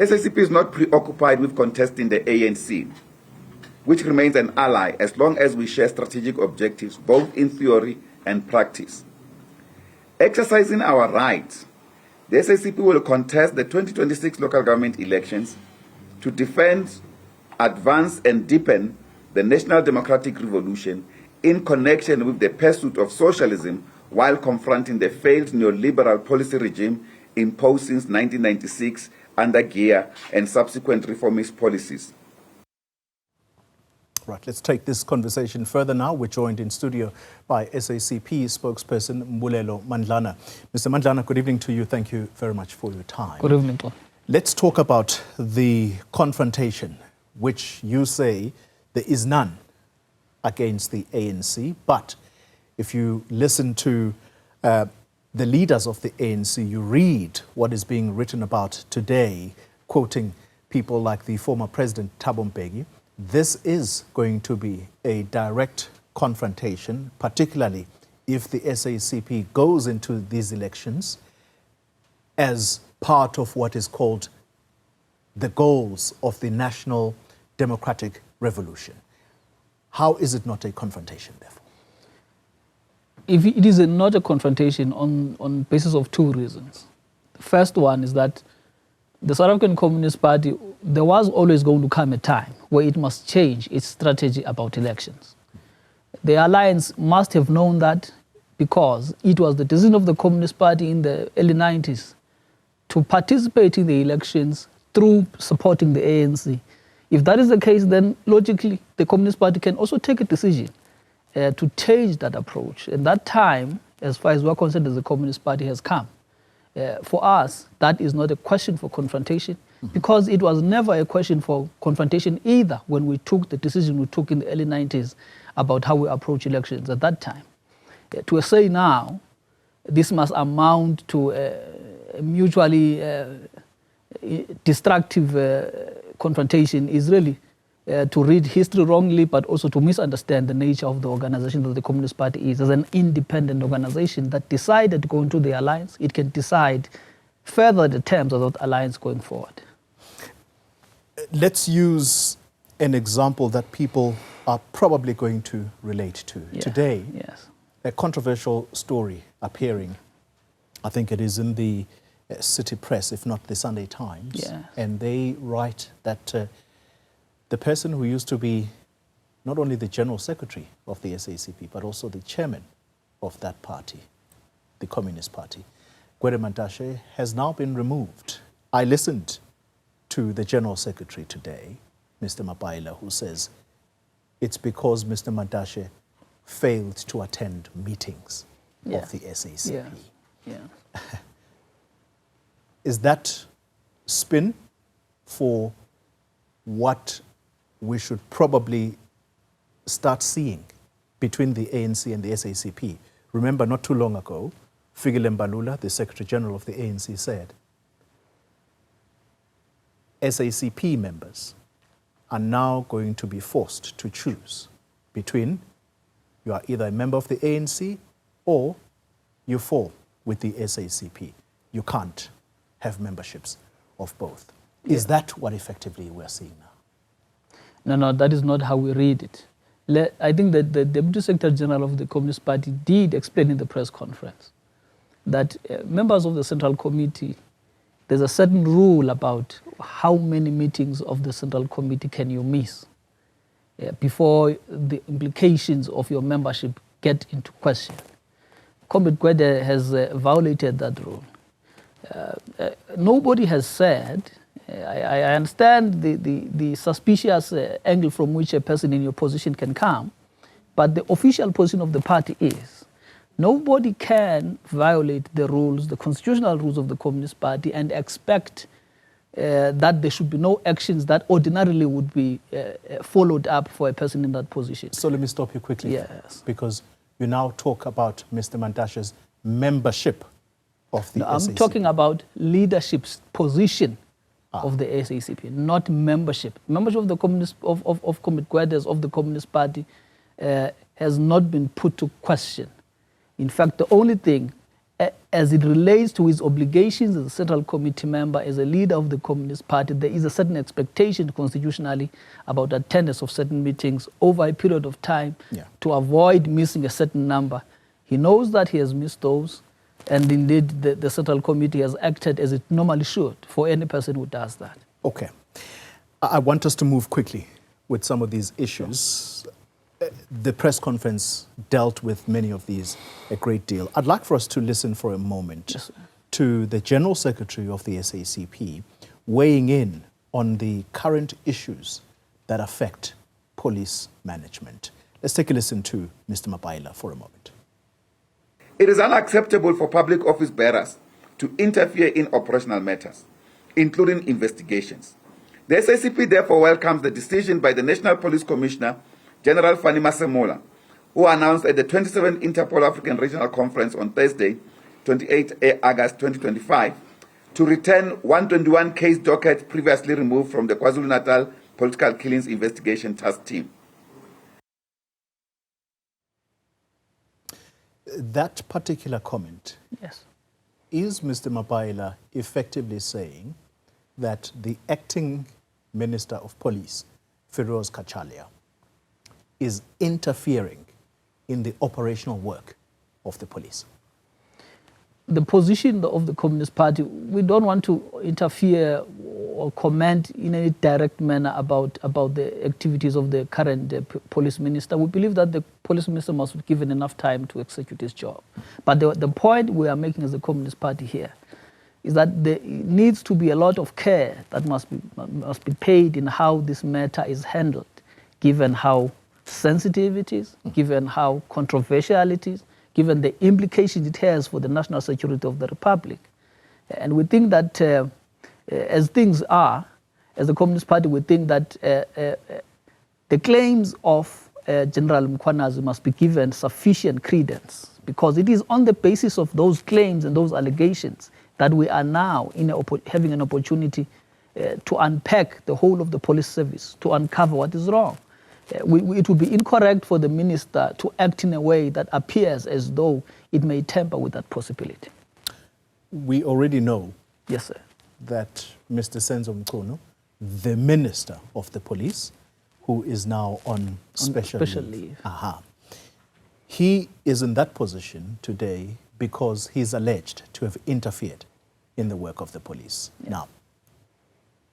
SACP is not preoccupied with contesting the ANC, which remains an ally as long as we share strategic objectives, both in theory and practice. Exercising our rights, the SACP will contest the 2026 local government elections to defend, advance, and deepen the national democratic revolution in connection with the pursuit of socialism while confronting the failed neoliberal policy regime imposed since 1996 under GEA and subsequent reformist policies. Right, let's take this conversation further now. We're joined in studio by SACP spokesperson Mbulelo Mandlana. Mr. Mandlana, good evening to you. Thank you very much for your time. Good evening, Tom. Let's talk about the confrontation, which you say there is none against the ANC. But if you listen to the leaders of the ANC, you read what is being written about today, quoting people like the former President Thabo Mbeki. This is going to be a direct confrontation, particularly if the SACP goes into these elections as part of what is called the goals of the National Democratic Revolution. How is it not a confrontation, therefore? If it is not a confrontation on basis of two reasons. The first one is that the South African Communist Party, there was always going to come a time where it must change its strategy about elections. The alliance must have known that because it was the decision of the Communist Party in the early 90s to participate in the elections through supporting the ANC. If that is the case, then logically the Communist Party can also take a decision to change that approach. And that time, as far as we're concerned, as the Communist Party has come. For us, that is not a question for confrontation, because it was never a question for confrontation either when we took the decision we took in the early 90s about how we approach elections at that time. To say now, this must amount to a mutually destructive confrontation is really to read history wrongly, but also to misunderstand the nature of the organization that the Communist Party is. As an independent organization that decided to go into the alliance, it can decide further the terms of that alliance going forward. Let's use an example that people are probably going to relate to. Yeah. Today, yes. A controversial story appearing, I think it is in the City Press, if not the Sunday Times, Yes. and they write that the person who used to be not only the General Secretary of the SACP, but also the chairman of that party, the Communist Party, Gwede Mantashe, has now been removed. I listened to the General Secretary today, Mr. Mabaila, who says it's because Mr. Mantashe failed to attend meetings of the SACP. Yeah. Is that spin for what we should probably start seeing between the ANC and the SACP? Remember, not too long ago, Fikile Mbalula, the Secretary General of the ANC, said SACP members are now going to be forced to choose between you are either a member of the ANC or you fall with the SACP. You can't have memberships of both. Is that what effectively we're seeing now? No, that is not how we read it. I think that the Deputy Secretary General of the Communist Party did explain in the press conference that members of the Central Committee, there's a certain rule about how many meetings of the Central Committee can you miss before the implications of your membership get into question. Comrade Gwede has violated that rule. Nobody has said, I understand the suspicious angle from which a person in your position can come, but the official position of the party is nobody can violate the rules, the constitutional rules of the Communist Party and expect that there should be no actions that ordinarily would be followed up for a person in that position. So let me stop you quickly. Yes. Because you now talk about Mr. Mantashe's membership of the SACP. I'm talking about leadership's position of the SACP, not membership. Membership of the Communist of Comrade Gwede's of the Communist Party has not been put to question. In fact, the only thing as it relates to his obligations as a Central Committee member, as a leader of the Communist Party, there is a certain expectation constitutionally about attendance of certain meetings over a period of time to avoid missing a certain number. He knows that he has missed those, and indeed the Central Committee has acted as it normally should for any person who does that. Okay. I want us to move quickly with some of these issues. The press conference dealt with many of these a great deal. I'd like for us to listen for a moment to the General Secretary of the SACP weighing in on the current issues that affect police management. Let's take a listen to Mr. Mapaila for a moment. It is unacceptable for public office bearers to interfere in operational matters, including investigations. The SACP therefore welcomes the decision by the National Police Commissioner, General Fannie Masemola, who announced at the 27th Interpol African Regional Conference on Thursday, 28 August 2025, to return 121 case dockets previously removed from the KwaZulu-Natal Political Killings Investigation Task Team. That particular comment, is Mr. Mapaila effectively saying that the acting Minister of Police, Firoz Cachalia, is interfering in the operational work of the police? The position of the Communist Party, we don't want to interfere or comment in any direct manner about the activities of the current police minister. We believe that the police minister must be given enough time to execute his job. But the point we are making as the Communist Party here is that there needs to be a lot of care that must be paid in how this matter is handled, given how sensitive it is, given how controversial it is, given the implications it has for the national security of the Republic. And we think that as things are, as the Communist Party, we think that the claims of General Mkhwanazi must be given sufficient credence, because it is on the basis of those claims and those allegations that we are now having an opportunity to unpack the whole of the police service, to uncover what is wrong. It would be incorrect for the minister to act in a way that appears as though it may tamper with that possibility. We already know sir, that Mr. Senzo Mkono, the Minister of the Police, who is now on special leave. He is in that position today because he's alleged to have interfered in the work of the police. Now,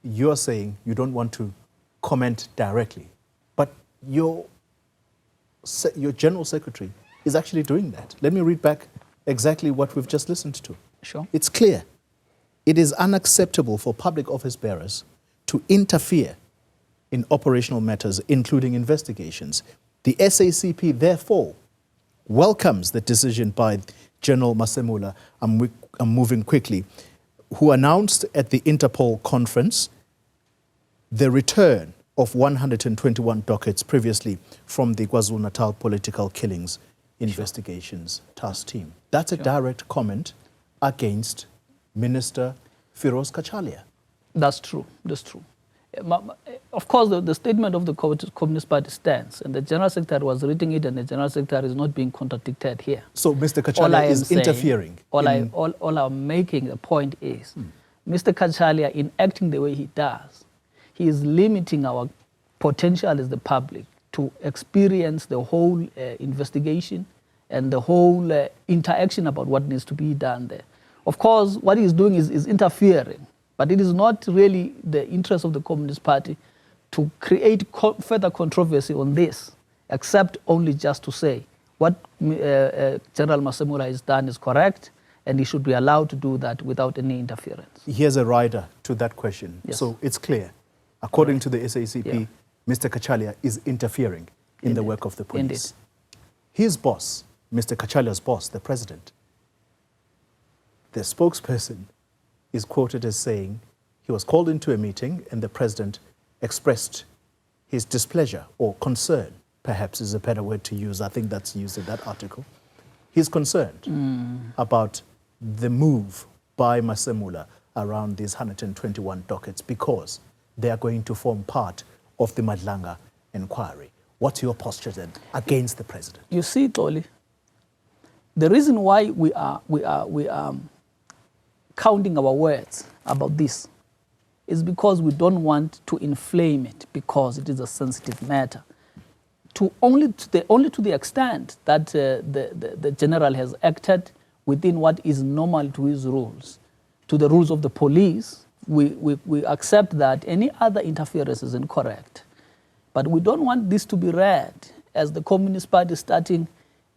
you're saying you don't want to comment directly, but your General Secretary is actually doing that. Let me read back exactly what we've just listened to. Sure. It's clear. It is unacceptable for public office bearers to interfere in operational matters, including investigations. The SACP, therefore, welcomes the decision by General Masemola, I'm moving quickly, who announced at the Interpol conference the return of 121 dockets previously from the KwaZulu-Natal Political Killings Investigations Task Team. That's a direct comment against Minister Firoz Cachalia. That's true. That's true. Of course, the statement of the Communist Party stands, and the General Secretary was reading it, and the General Secretary is not being contradicted here. So Mr. Cachalia is interfering? All I'm making the point is, Mr. Cachalia, in acting the way he does, he is limiting our potential as the public to experience the whole investigation and the whole interaction about what needs to be done there. Of course, what he's doing is interfering, but it is not really the interest of the Communist Party to create further controversy on this, except only just to say what General Masemola has done is correct, and he should be allowed to do that without any interference. Here's a rider to that question. So it's clear. According to the SACP, Mr. Cachalia is interfering in the work of the police. His boss, Mr. Cachalia's boss, the president, the spokesperson, is quoted as saying he was called into a meeting and the president expressed his displeasure or concern, perhaps is a better word to use. I think that's used in that article. He's concerned about the move by Masemola around these 121 dockets because they are going to form part of the Madlanga inquiry. What's your posture then against the president? You see, Toli, The reason why we are counting our words about this is because we don't want to inflame it, because it is a sensitive matter. Only to the extent that the general has acted within what is normal to his rules, to the rules of the police, we accept that any other interference is incorrect. But we don't want this to be read as the Communist Party starting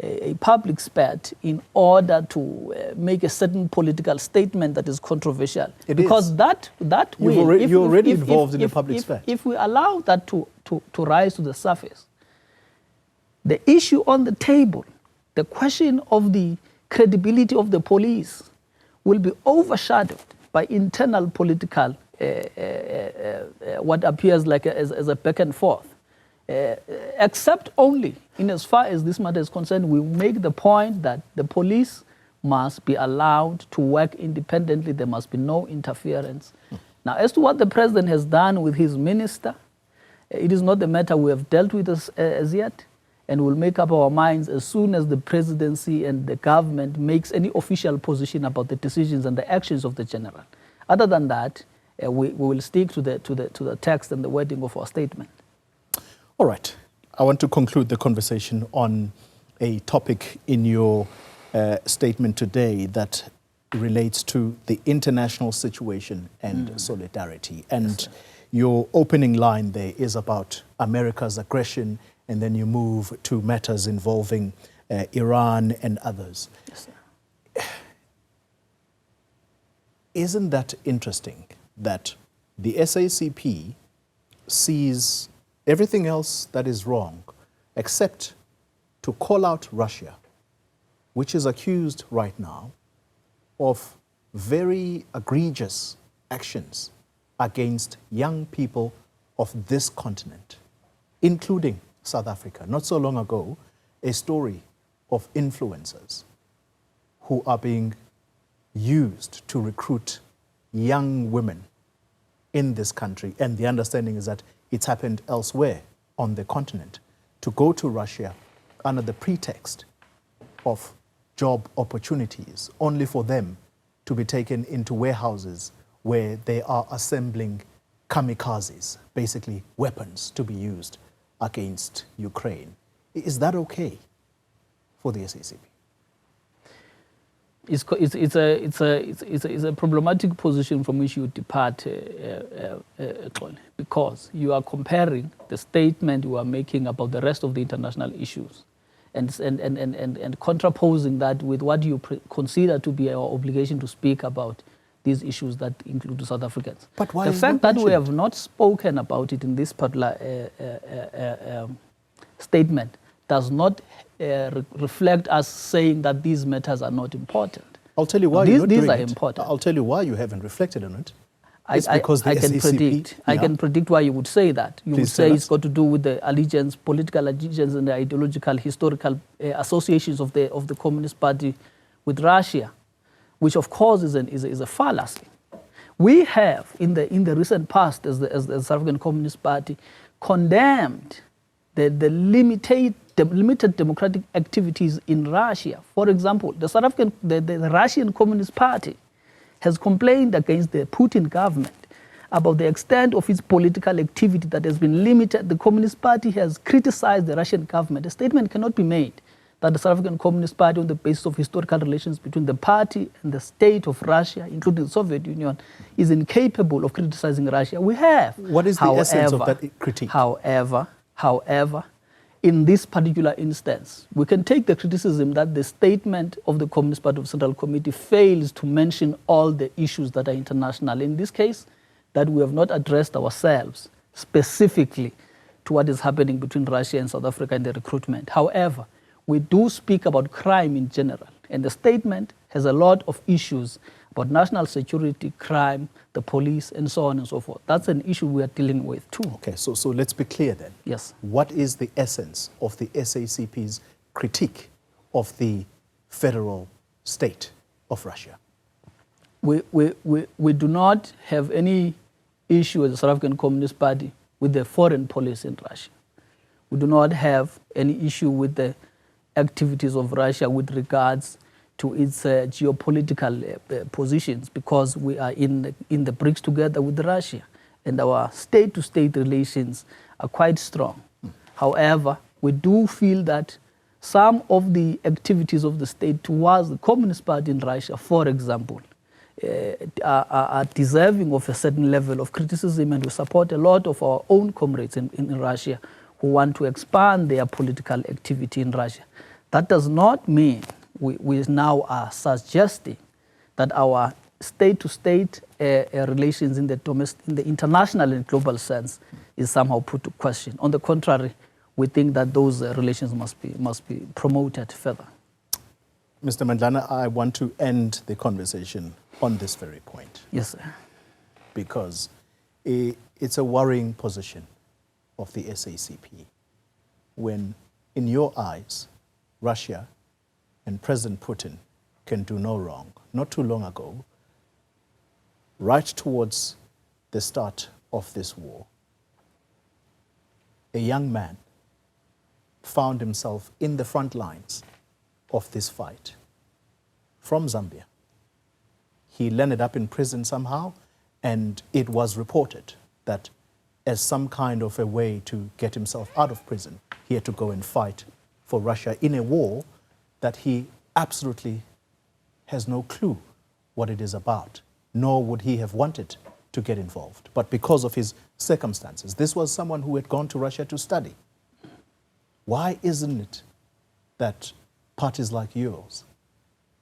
a public spat in order to make a certain political statement that is controversial. Because that will, you're already involved in a public spat. If we allow that to rise to the surface, the issue on the table, the question of the credibility of the police, will be overshadowed by internal political, what appears like as a back and forth. Except only in as far as this matter is concerned, we make the point that the police must be allowed to work independently. There must be no interference. Now, as to what the president has done with his minister, it is not the matter we have dealt with as yet, and we'll make up our minds as soon as the presidency and the government makes any official position about the decisions and the actions of the general. Other than that, we will stick to the text and the wording of our statement. All right. I want to conclude the conversation on a topic in your statement today that relates to the international situation and solidarity. And your opening line there is about America's aggression, and then you move to matters involving Iran and others. Yes, sir. Isn't that interesting that the SACP sees everything else that is wrong except to call out Russia, which is accused right now of very egregious actions against young people of this continent, including South Africa? Not so long ago, a story of influencers who are being used to recruit young women in this country, and the understanding is that it's happened elsewhere on the continent, to go to Russia under the pretext of job opportunities, only for them to be taken into warehouses where they are assembling kamikazes, basically weapons to be used against Ukraine. Is that okay for the SACP? It's a problematic position from which you depart, because you are comparing the statement you are making about the rest of the international issues and contraposing that with what you consider to be our obligation to speak about these issues that include South Africans. But why the is fact that we have not spoken about it in this particular statement does not reflect us saying that these matters are not important. I'll tell you why these are important. I'll tell you why you haven't reflected on it. I can predict why you would say that. You would say it's got to do with the allegiance, political allegiance, and the ideological, historical associations of the Communist Party with Russia, which of course is a fallacy. We have in the recent past, as the South African Communist Party, condemned the limited democratic activities in Russia. For example, the Russian Communist Party has complained against the Putin government about the extent of its political activity that has been limited. The Communist Party has criticized the Russian government. A statement cannot be made that the South African Communist Party, on the basis of historical relations between the party and the state of Russia, including the Soviet Union, is incapable of criticizing Russia. We have. What is the essence of that critique? However, in this particular instance, we can take the criticism that the statement of the Communist Party of Central Committee fails to mention all the issues that are international. In this case, that we have not addressed ourselves specifically to what is happening between Russia and South Africa in the recruitment. However, we do speak about crime in general, and the statement has a lot of issues about national security, crime, the police, and so on and so forth. That's an issue we are dealing with too. Okay, so let's be clear then. Yes. What is the essence of the SACP's critique of the federal state of Russia? We do not have any issue as the South African Communist Party with the foreign policy in Russia. We do not have any issue with the activities of Russia with regards to its geopolitical positions, because we are in the BRICS together with Russia, and our state-to-state relations are quite strong. However, we do feel that some of the activities of the state towards the Communist Party in Russia, for example, are deserving of a certain level of criticism, and we support a lot of our own comrades in Russia who want to expand their political activity in Russia. That does not mean we now are suggesting that our state-to-state relations in the international and global sense is somehow put to question. On the contrary, we think that those relations must be promoted further. Mr. Mandlana, I want to end the conversation on this very point. Yes, sir. Because it's a worrying position of the SACP when, in your eyes, Russia and President Putin can do no wrong. Not too long ago, right towards the start of this war, a young man found himself in the front lines of this fight from Zambia. He landed up in prison somehow, and it was reported that as some kind of a way to get himself out of prison, he had to go and fight for Russia in a war that he absolutely has no clue what it is about, nor would he have wanted to get involved. But because of his circumstances, this was someone who had gone to Russia to study. Why isn't it that parties like yours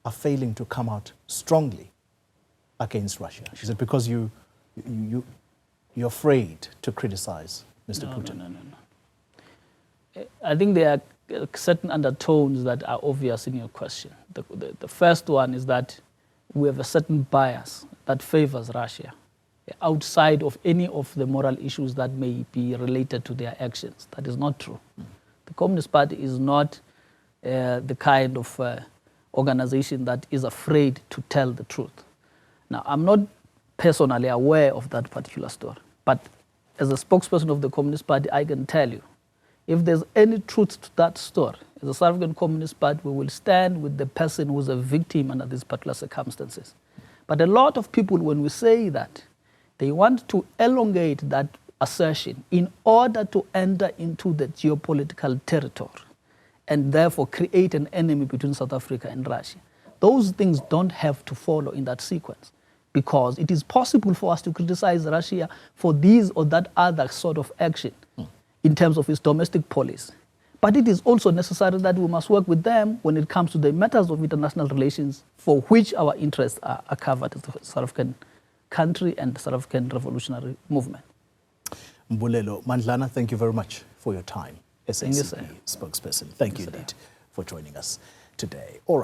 are failing to come out strongly against Russia? Is it because you're afraid to criticize Mr. Putin? No. I think there are certain undertones that are obvious in your question. The first one is that we have a certain bias that favors Russia outside of any of the moral issues that may be related to their actions. That is not true. The Communist Party is not the kind of organization that is afraid to tell the truth. Now, I'm not personally aware of that particular story, but as a spokesperson of the Communist Party, I can tell you, if there's any truth to that story, as a South African Communist Party, we will stand with the person who's a victim under these particular circumstances. But a lot of people, when we say that, they want to elongate that assertion in order to enter into the geopolitical territory and therefore create an enemy between South Africa and Russia. Those things don't have to follow in that sequence, because it is possible for us to criticize Russia for this or that other sort of action in terms of its domestic policy. But it is also necessary that we must work with them when it comes to the matters of international relations for which our interests are covered as the South African country and the South African revolutionary movement. Mbulelo Mandlana, thank you very much for your time. Thank you, SACP spokesperson. Thank you indeed for joining us today. All right.